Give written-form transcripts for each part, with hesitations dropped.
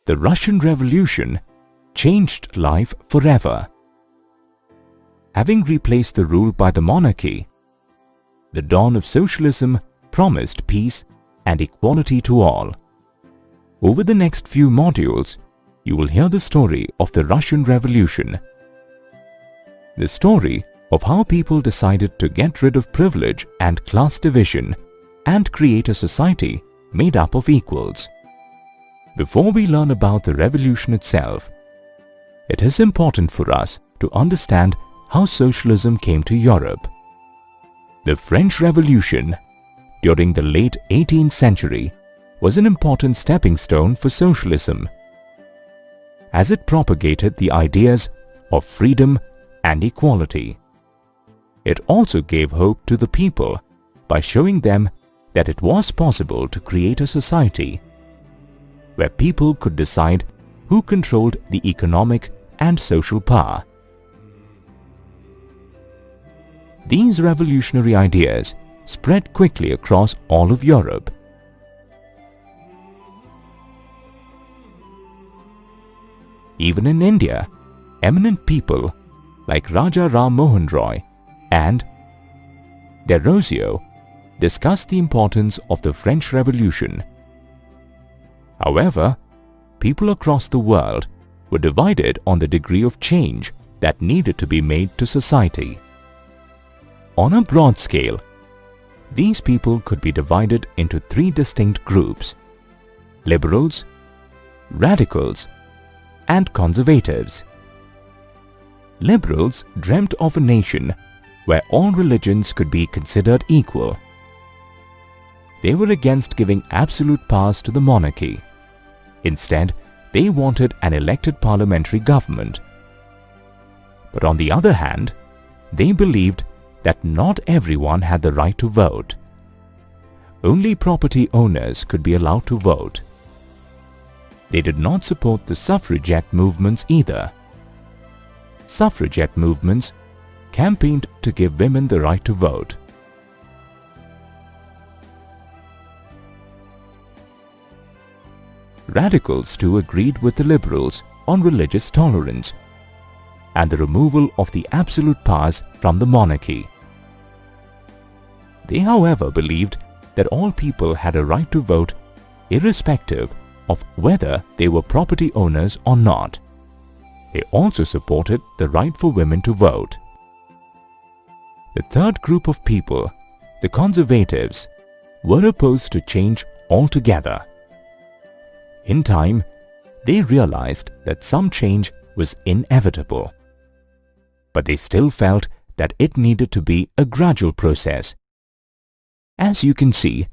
The Russian Revolution changed life forever. Having replaced the rule by the monarchy, the dawn of socialism promised peace and equality to all. Over the next few modules, you will hear the story of the Russian Revolution. The story of how people decided to get rid of privilege and class division and create a society made up of equals. Before we learn about the revolution itself, it is important for us to understand how socialism came to Europe. The French Revolution during the late 18th century was an important stepping stone for socialism, as it propagated the ideas of freedom and equality. It also gave hope to the people by showing them that it was possible to create a society where people could decide who controlled the economic and social power. These revolutionary ideas spread quickly across all of Europe. Even in India, eminent people like Raja Ram Mohan Roy and Desrosiers discussed the importance of the French Revolution. However, people across the world were divided on the degree of change that needed to be made to society. On a broad scale, these people could be divided into three distinct groups: liberals, radicals, and conservatives. Liberals dreamt of a nation where all religions could be considered equal. They were against giving absolute powers to the monarchy. Instead, they wanted an elected parliamentary government. But on the other hand, they believed that not everyone had the right to vote. Only property owners could be allowed to vote. They did not support the suffragette movements either. Suffragette movements campaigned to give women the right to vote. Radicals too agreed with the liberals on religious tolerance and the removal of the absolute powers from the monarchy. They, however, believed that all people had a right to vote irrespective of whether they were property owners or not. They also supported the right for women to vote. The third group of people, the conservatives, were opposed to change altogether. In time, they realized that some change was inevitable. But they still felt that it needed to be a gradual process. As you can see,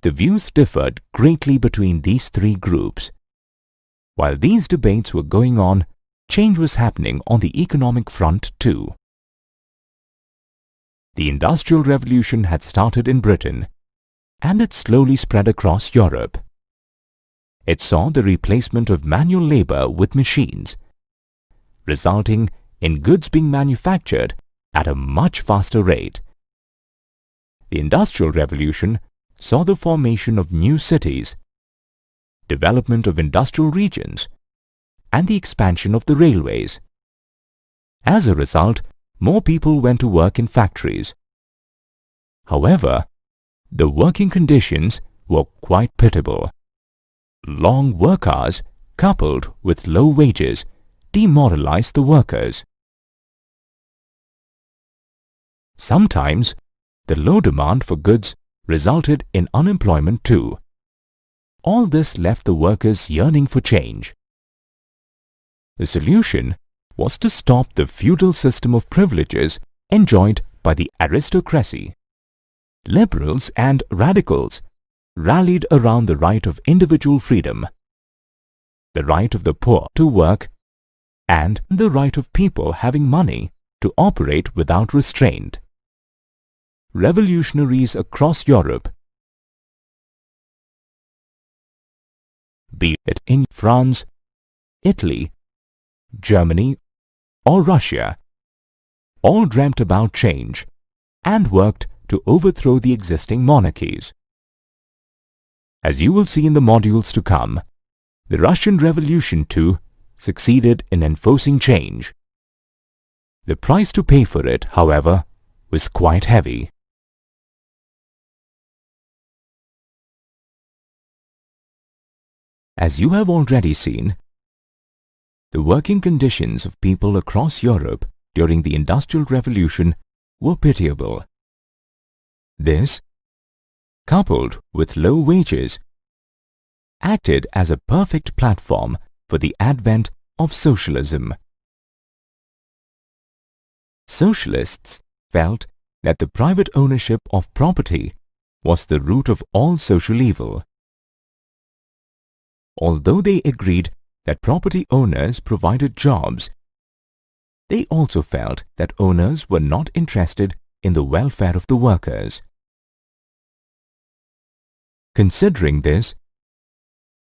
the views differed greatly between these three groups. While these debates were going on, change was happening on the economic front too. The Industrial Revolution had started in Britain, and it slowly spread across Europe. It saw the replacement of manual labor with machines, resulting in goods being manufactured at a much faster rate. The Industrial Revolution saw the formation of new cities, development of industrial regions, and the expansion of the railways. As a result, more people went to work in factories. However, the working conditions were quite pitiable. Long work hours coupled with low wages demoralized the workers. Sometimes, the low demand for goods resulted in unemployment too. All this left the workers yearning for change. The solution was to stop the feudal system of privileges enjoyed by the aristocracy. Liberals and radicals rallied around the right of individual freedom, the right of the poor to work, and the right of people having money to operate without restraint. Revolutionaries across Europe, be it in France, Italy, Germany, or Russia, all dreamt about change and worked to overthrow the existing monarchies. As you will see in the modules to come, The Russian Revolution too succeeded in enforcing change. The price to pay for it, however, was quite heavy. As you have already seen, the working conditions of people across Europe during the Industrial Revolution were pitiable. This, coupled with low wages, acted as a perfect platform for the advent of socialism. Socialists felt that the private ownership of property was the root of all social evil. Although they agreed that property owners provided jobs, they also felt that owners were not interested in the welfare of the workers. Considering this,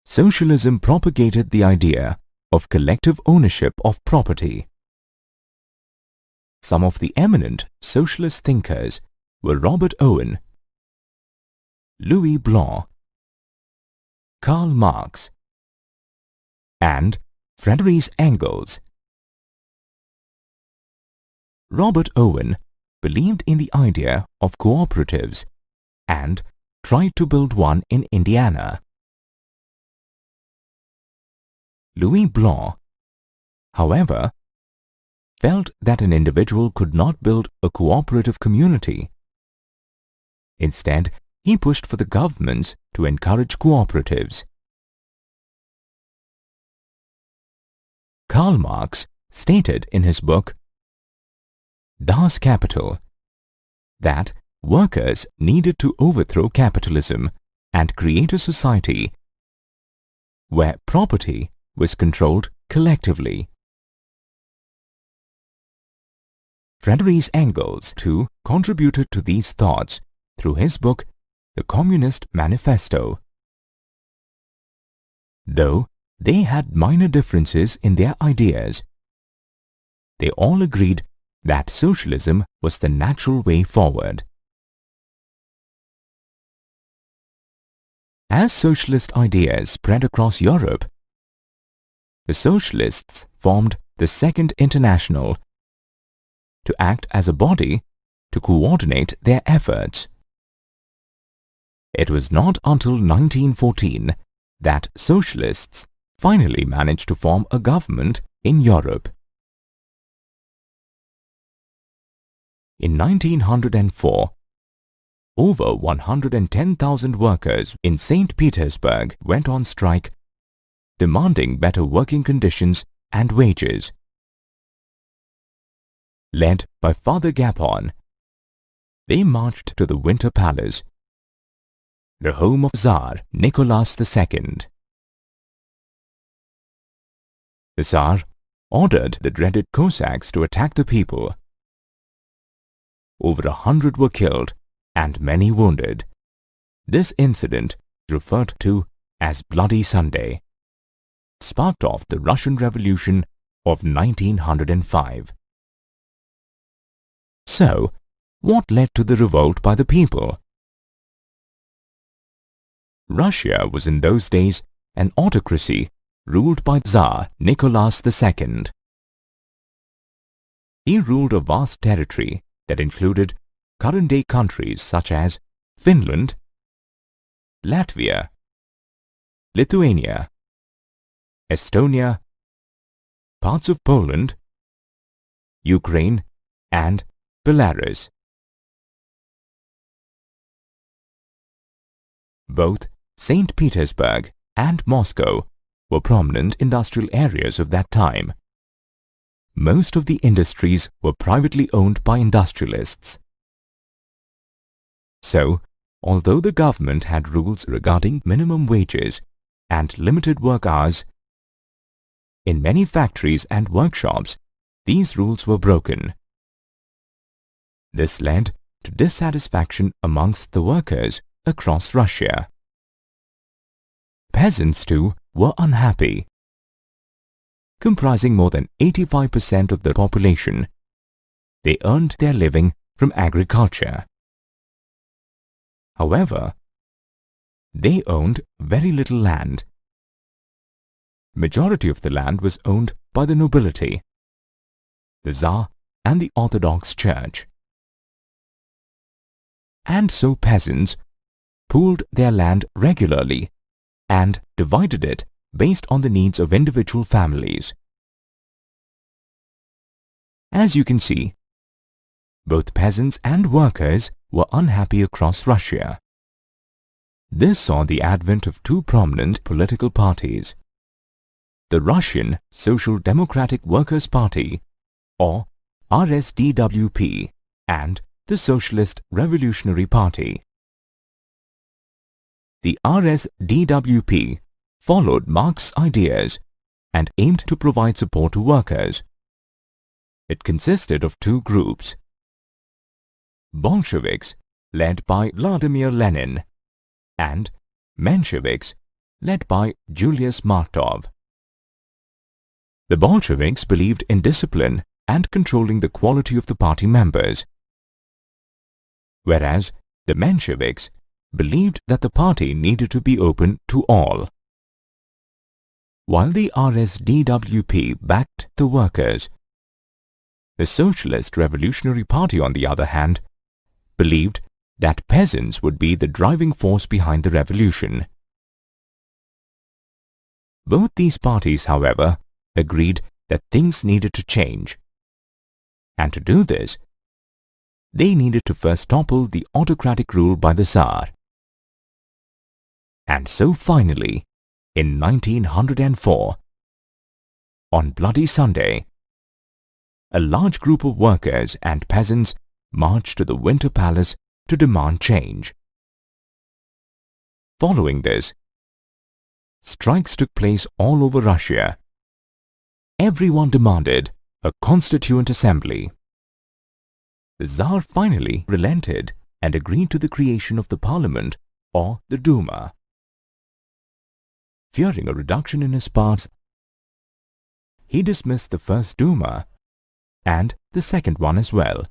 socialism propagated the idea of collective ownership of property. Some of the eminent socialist thinkers were Robert Owen, Louis Blanc, Karl Marx, and Friedrich Engels. Robert Owen believed in the idea of cooperatives and tried to build one in Indiana. Louis Blanc, however, felt that an individual could not build a cooperative community. Instead, he pushed for the governments to encourage cooperatives. Karl Marx stated in his book Das Kapital that workers needed to overthrow capitalism and create a society where property was controlled collectively. Friedrich Engels, too, contributed to these thoughts through his book The Communist Manifesto. Though they had minor differences in their ideas, they all agreed that socialism was the natural way forward. As socialist ideas spread across Europe, the socialists formed the Second International to act as a body to coordinate their efforts. It was not until 1914 that socialists finally managed to form a government in Europe. In 1904, over 110,000 workers in St. Petersburg went on strike, demanding better working conditions and wages. Led by Father Gapon, they marched to the Winter Palace, the home of Tsar Nicholas II. The Tsar ordered the dreaded Cossacks to attack the people. Over 100 were killed and many wounded. This incident, referred to as Bloody Sunday, sparked off the Russian Revolution of 1905. So, what led to the revolt by the people? Russia was in those days an autocracy ruled by Tsar Nicholas II. He ruled a vast territory that included current-day countries such as Finland, Latvia, Lithuania, Estonia, parts of Poland, Ukraine, and Belarus. Both St. Petersburg and Moscow were prominent industrial areas of that time. Most of the industries were privately owned by industrialists. So, although the government had rules regarding minimum wages and limited work hours, in many factories and workshops, these rules were broken. This led to dissatisfaction amongst the workers across Russia. Peasants, too, were unhappy. Comprising more than 85% of the population, they earned their living from agriculture. However, they owned very little land. majority of the land was owned by the nobility, the Tsar and the Orthodox Church. And so peasants pooled their land regularly and divided it based on the needs of individual families. As you can see, both peasants and workers were unhappy across Russia. This saw the advent of two prominent political parties: the Russian Social Democratic Workers' Party, or RSDWP, and the Socialist Revolutionary Party. The RSDWP followed Marx's ideas and aimed to provide support to workers. It consisted of two groups: Bolsheviks, led by Vladimir Lenin, and Mensheviks, led by Julius Markov. The Bolsheviks believed in discipline and controlling the quality of the party members, whereas the Mensheviks believed that the party needed to be open to all. While the RSDWP backed the workers, the Socialist Revolutionary Party, on the other hand, believed that peasants would be the driving force behind the revolution. Both these parties, however, agreed that things needed to change. And to do this, they needed to first topple the autocratic rule by the Tsar. And so finally, in 1904, on Bloody Sunday, a large group of workers and peasants marched to the Winter Palace to demand change. Following this, strikes took place all over Russia. Everyone demanded a constituent assembly. The Tsar finally relented and agreed to the creation of the Parliament, or the Duma. Fearing a reduction in his powers, he dismissed the first Duma and the second one as well.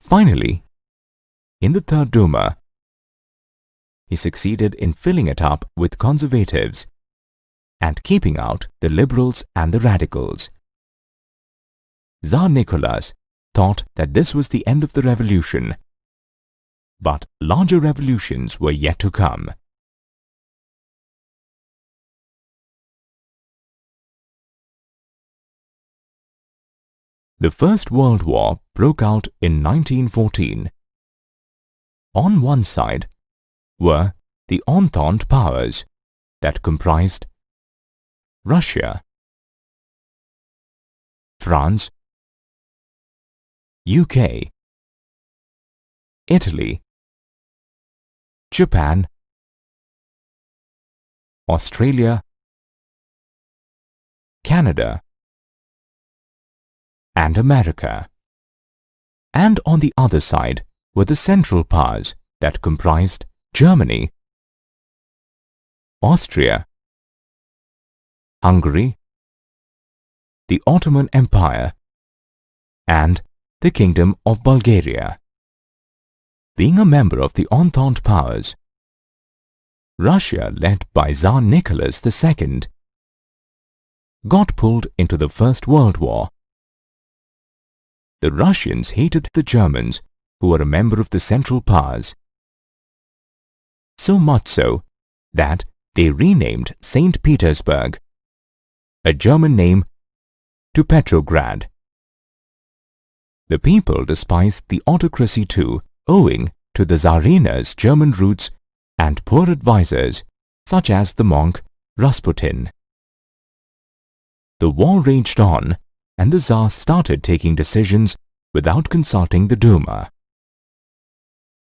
Finally, in the third Duma, he succeeded in filling it up with conservatives and keeping out the liberals and the radicals. Tsar Nicholas thought that this was the end of the revolution, but larger revolutions were yet to come. The First World War broke out in 1914. On one side were the Entente powers that comprised Russia, France, UK, Italy, Japan, Australia, Canada, and America. And on the other side were the Central powers that comprised Germany, Austria, Hungary, the Ottoman Empire, and the Kingdom of Bulgaria. Being a member of the Entente powers, Russia, led by Tsar Nicholas II, got pulled into the First World War. The Russians hated the Germans, who were a member of the Central powers, so much so that they renamed St. Petersburg, a German name, to Petrograd. The people despised the autocracy too, owing to the Tsarina's German roots and poor advisors such as the monk Rasputin. The war raged on, and the Tsar started taking decisions without consulting the Duma.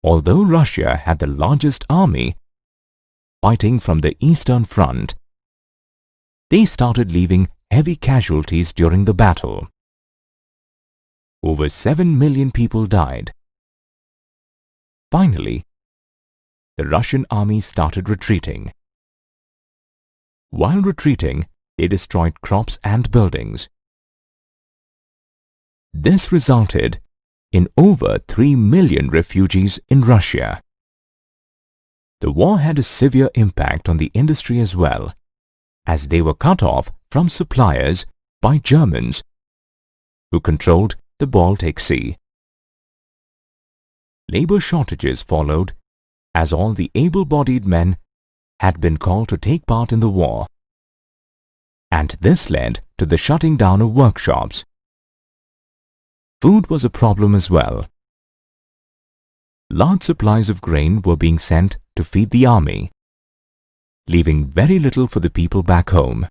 Although Russia had the largest army fighting from the Eastern Front, they started leaving heavy casualties during the battle. Over 7 million people died. Finally, the Russian army started retreating. While retreating, they destroyed crops and buildings. This resulted in over 3 million refugees in Russia. The war had a severe impact on the industry as well, as they were cut off from suppliers by Germans who controlled the Baltic Sea. Labor shortages followed, as all the able-bodied men had been called to take part in the war, and this led to the shutting down of workshops. Food was a problem as well. Large supplies of grain were being sent to feed the army, leaving very little for the people back home.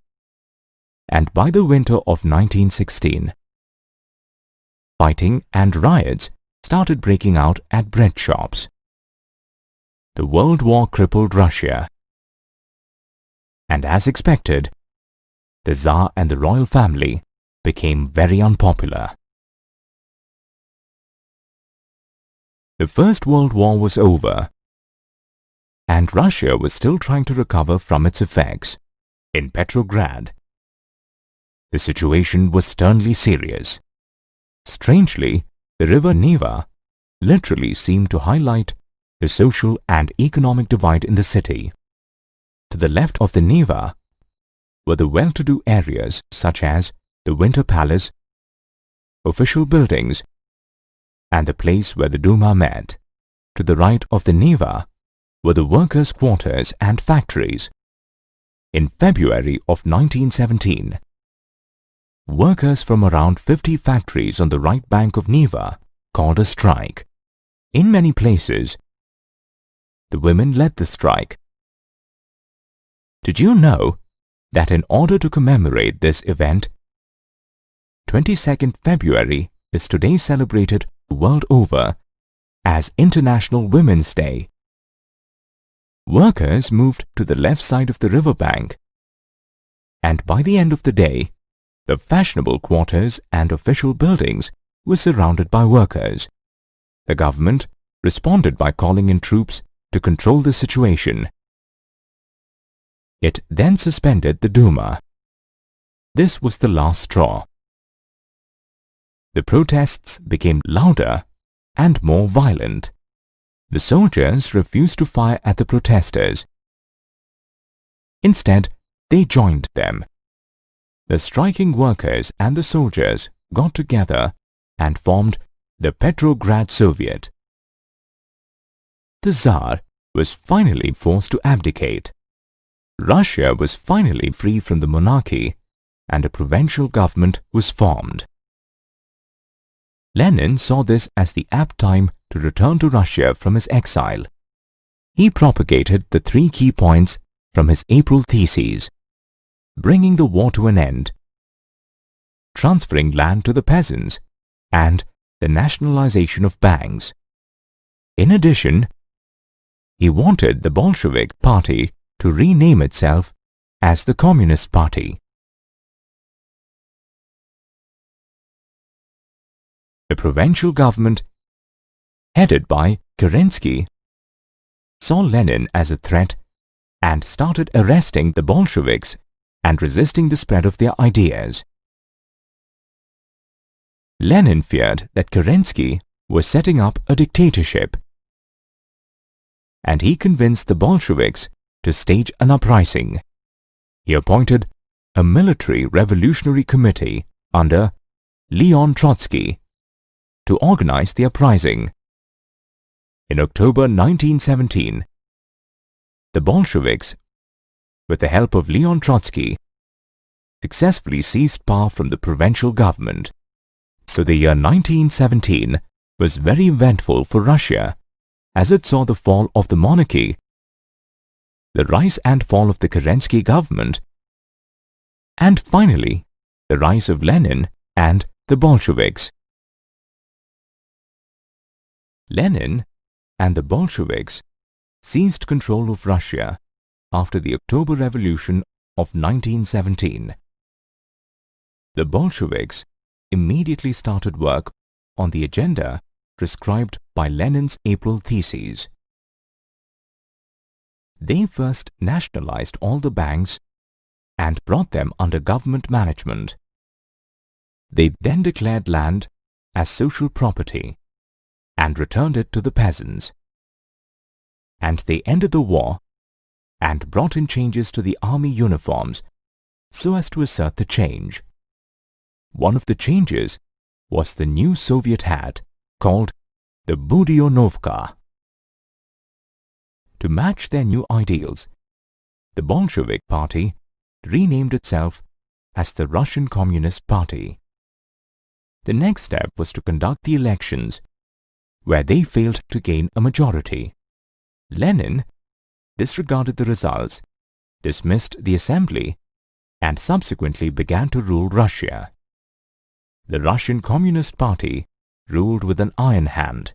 And by the winter of 1916, fighting and riots started breaking out at bread shops. The World War crippled Russia, and as expected, the Tsar and the royal family became very unpopular. The First World War was over, and Russia was still trying to recover from its effects. In Petrograd, the situation was sternly serious. Strangely, the river Neva literally seemed to highlight the social and economic divide in the city. To the left of the Neva were the well-to-do areas such as the Winter Palace, official buildings, and the place where the Duma met. To the right of the Neva were the workers' quarters and factories. In February of 1917, workers from around 50 factories on the right bank of Neva called a strike. In many places, the women led the strike. Did you know that in order to commemorate this event, 22nd February is today celebrated the world over as International Women's Day? Workers moved to the left side of the riverbank, and by the end of the day, the fashionable quarters and official buildings were surrounded by workers. The government responded by calling in troops to control the situation. It then suspended the Duma. This was the last straw. The protests became louder and more violent. The soldiers refused to fire at the protesters. Instead, they joined them. The striking workers and the soldiers got together and formed the Petrograd Soviet. The Tsar was finally forced to abdicate. Russia was finally free from the monarchy, and a provincial government was formed. Lenin saw this as the apt time to return to Russia from his exile. He propagated the three key points from his April theses: bringing the war to an end, transferring land to the peasants, and the nationalization of banks. In addition, he wanted the Bolshevik Party to rename itself as the Communist Party. The provincial government, headed by Kerensky, saw Lenin as a threat and started arresting the Bolsheviks and resisting the spread of their ideas. Lenin feared that Kerensky was setting up a dictatorship, and he convinced the Bolsheviks to stage an uprising. He appointed a military revolutionary committee under Leon Trotsky to organize the uprising. In October 1917, the Bolsheviks, with the help of Leon Trotsky, successfully seized power from the provincial government. So the year 1917 was very eventful for Russia, as it saw the fall of the monarchy, the rise and fall of the Kerensky government, and finally the rise of Lenin and the Bolsheviks. Lenin and the Bolsheviks seized control of Russia after the October Revolution of 1917. The Bolsheviks immediately started work on the agenda prescribed by Lenin's April theses. They first nationalized all the banks and brought them under government management. They then declared land as social property and returned it to the peasants. and they ended the war and brought in changes to the army uniforms so as to assert the change. One of the changes was the new Soviet hat called the Budyonovka. To match their new ideals, the Bolshevik Party renamed itself as the Russian Communist Party. The next step was to conduct the elections, where they failed to gain a majority. Lenin disregarded the results, dismissed the assembly, and subsequently began to rule Russia. The Russian Communist Party ruled with an iron hand.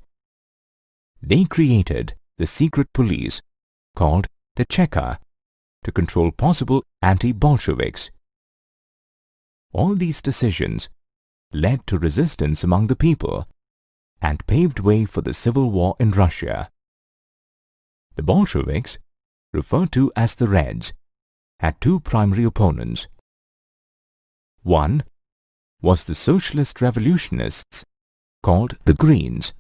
They created the secret police called the Cheka to control possible anti-Bolsheviks. All these decisions led to resistance among the people and paved way for the civil war in Russia. The Bolsheviks, referred to as the Reds, had two primary opponents. One was the socialist revolutionists called the Greens.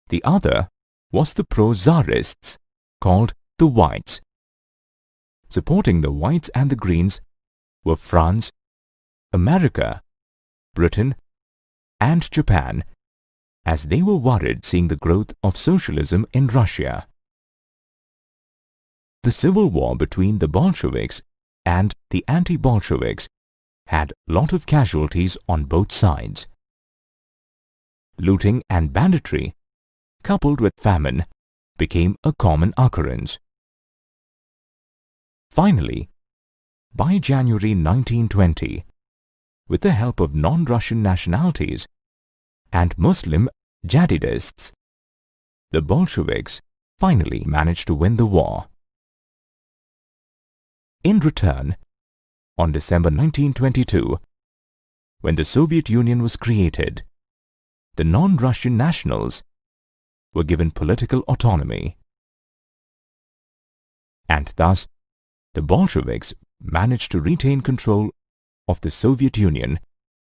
The other was the pro-Tsarists called the Whites. Supporting the Whites and the Greens were France, America, Britain, and Japan, as they were worried seeing the growth of socialism in Russia. The civil war between the Bolsheviks and the anti-Bolsheviks had a lot of casualties on both sides. Looting and banditry, coupled with famine, became a common occurrence. Finally, by January 1920, with the help of non-Russian nationalities and Muslim jihadists, the Bolsheviks finally managed to win the war. In return, on December 1922, when the Soviet Union was created, the non-Russian nationals were given political autonomy. And thus, the Bolsheviks managed to retain control of the Soviet Union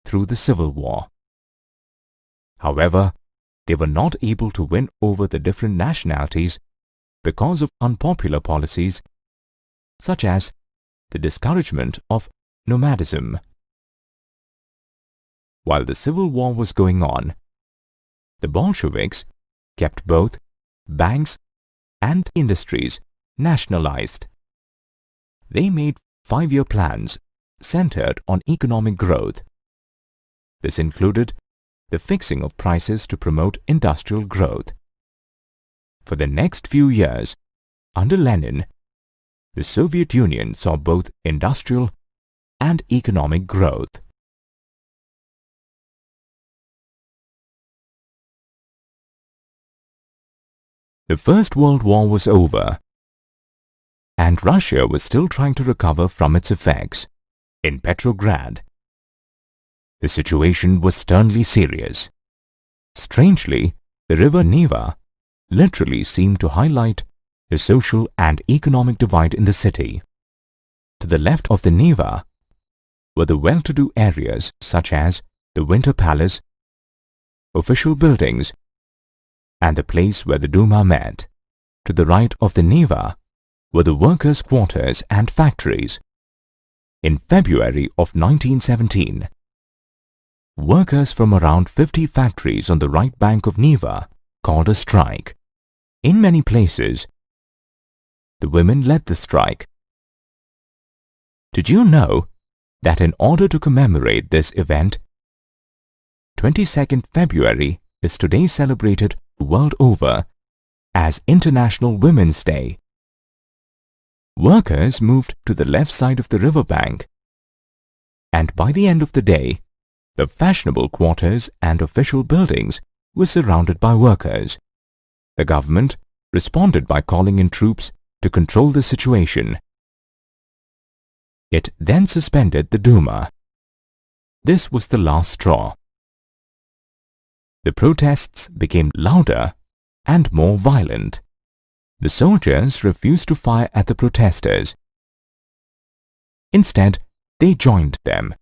through the Civil War. However, they were not able to win over the different nationalities because of unpopular policies such as the discouragement of nomadism. While the Civil War was going on, the Bolsheviks kept both banks and industries nationalized. They made 5-year plans centered on economic growth. This included the fixing of prices to promote industrial growth. For the next few years, under Lenin, the Soviet Union saw both industrial and economic growth. The First World War was over, and Russia was still trying to recover from its effects. In Petrograd, the situation was sternly serious. Strangely, the river Neva literally seemed to highlight the social and economic divide in the city. To the left of the Neva were the well-to-do areas such as the Winter Palace, official buildings, and the place where the Duma met. To the right of the Neva were the workers' quarters and factories. In February of 1917, workers from around 50 factories on the right bank of Neva called a strike. In many places, the women led the strike. Did you know that in order to commemorate this event, 22nd February is today celebrated world over as International Women's Day? Workers moved to the left side of the riverbank, and by the end of the day, the fashionable quarters and official buildings were surrounded by workers. The government responded by calling in troops to control the situation. It then suspended the Duma. This was the last straw. The protests became louder and more violent. The soldiers refused to fire at the protesters. Instead, they joined them.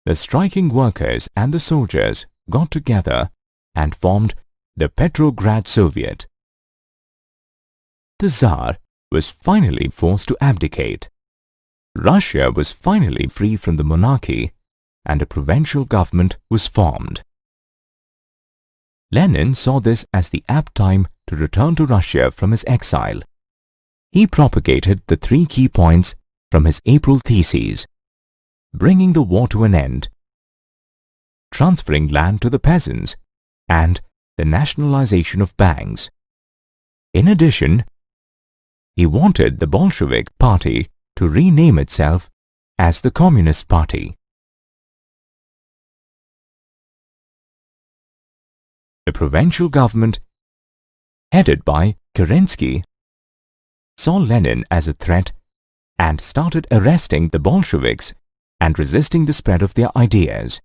The striking workers and the soldiers got together and formed the Petrograd Soviet. the Tsar was finally forced to abdicate. Russia was finally free from the monarchy and a provincial government was formed. Lenin saw this as the apt time to return to Russia from his exile. He propagated the three key points from his April theses: bringing the war to an end, transferring land to the peasants, and the nationalization of banks. In addition, he wanted the Bolshevik Party to rename itself as the Communist Party. The provincial government, headed by Kerensky, saw Lenin as a threat and started arresting the Bolsheviks and resisting the spread of their ideas.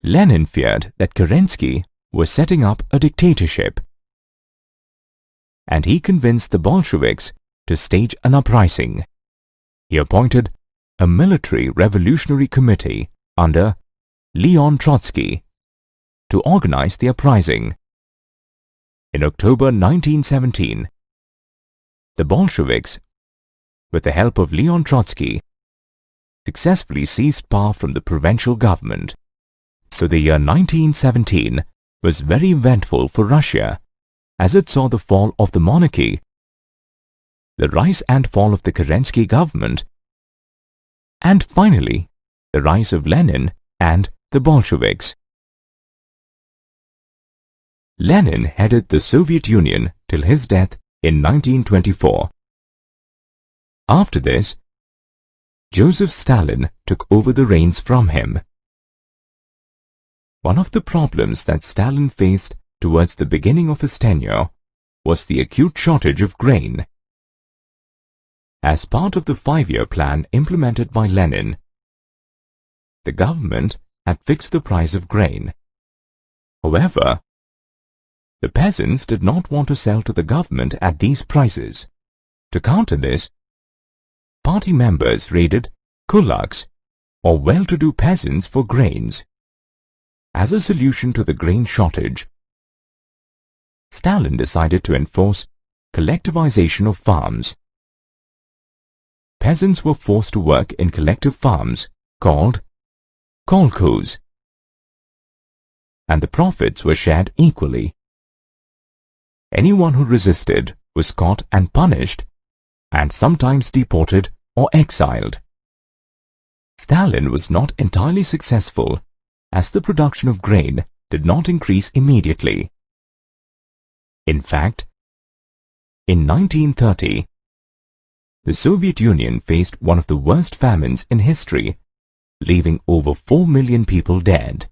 Lenin feared that Kerensky was setting up a dictatorship, and he convinced the Bolsheviks to stage an uprising. He appointed a military revolutionary committee under Leon Trotsky to organize the uprising. In October 1917, the Bolsheviks, with the help of Leon Trotsky, successfully seized power from the provincial government. So the year 1917 was very eventful for Russia, as it saw the fall of the monarchy, the rise and fall of the Kerensky government, and finally the rise of Lenin and the Bolsheviks. Lenin headed the Soviet Union till his death in 1924. After this, Joseph Stalin took over the reins from him. One of the problems that Stalin faced towards the beginning of his tenure was the acute shortage of grain. As part of the 5-year plan implemented by Lenin, the government had fixed the price of grain. However, the peasants did not want to sell to the government at these prices. To counter this, party members raided kulaks, or well-to-do peasants, for grains. As a solution to the grain shortage, Stalin decided to enforce collectivization of farms. Peasants were forced to work in collective farms called kolkhozs, and the profits were shared equally. Anyone who resisted was caught and punished, and sometimes deported or exiled. Stalin was not entirely successful, as the production of grain did not increase immediately. In fact, in 1930, the Soviet Union faced one of the worst famines in history, leaving over 4 million people dead.